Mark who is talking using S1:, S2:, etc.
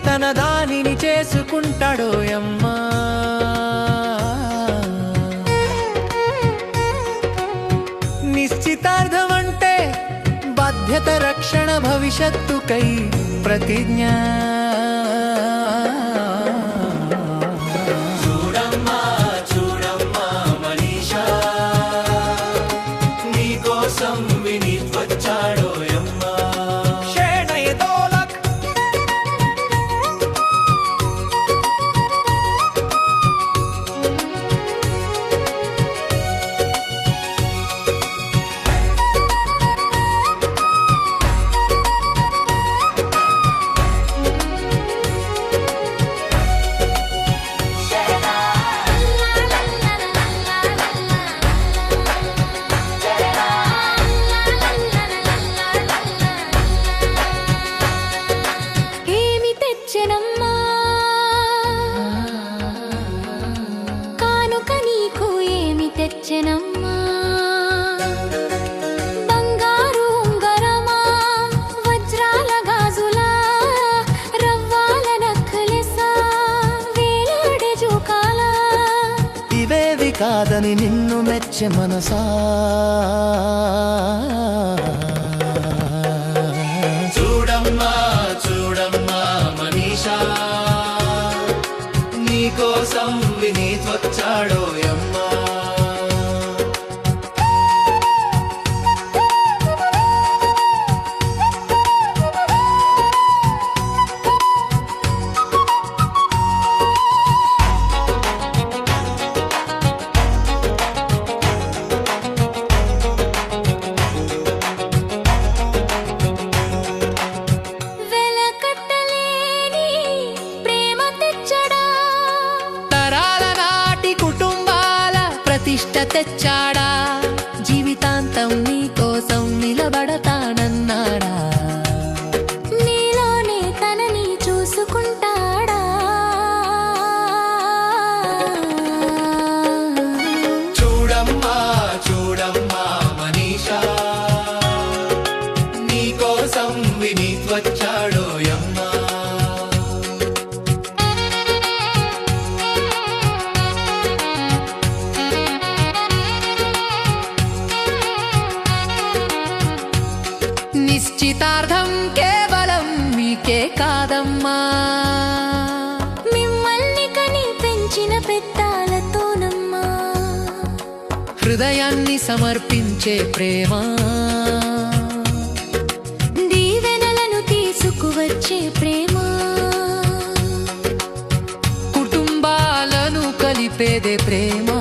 S1: తన దానిని చేసుకుంటాడోయమ్మా. నిశ్చితార్థం అంటే బాధ్యత, రక్షణ, భవిష్యత్తుకై ప్రతిజ్ఞ.
S2: చూడమ్మా చూడమ్మా మనీషా, నీ కోసం వినీత్ వచ్చాడోయమ్మా.
S3: బంగారు ఉంగరమా, వజ్రాల గాజులా, రవ్వాల నక్కలెసా, వేలాడే జోకాలా,
S1: ఇవేవి కాదని నిన్ను మెచ్చే మనసా.
S2: చూడమ్మా చూడమ్మా మనీషా, నీ కోసం వినీత్ వచ్చాడోయమ్మా.
S1: ప్రతిష్ట తెచ్చాడా, జీవితాంతం నీ కోసం నిలబడతానన్నాడా,
S3: నీలోనే తనని చూసుకుంటాడా.
S2: చూడమ్మా చూడమ్మా మనీషా, నీ కోసం వినీత్ వచ్చాడోయమ్మా.
S1: నిశ్చితార్థం కేవలం మీకే కాదమ్మా,
S3: మిమ్మల్ని కని పెంచిన పెద్దాలతోనమ్మా.
S1: హృదయాన్ని సమర్పించే ప్రేమ,
S3: దీవెనలను తీసుకువచ్చే ప్రేమ,
S1: కుటుంబాలను కలిపేదే ప్రేమ.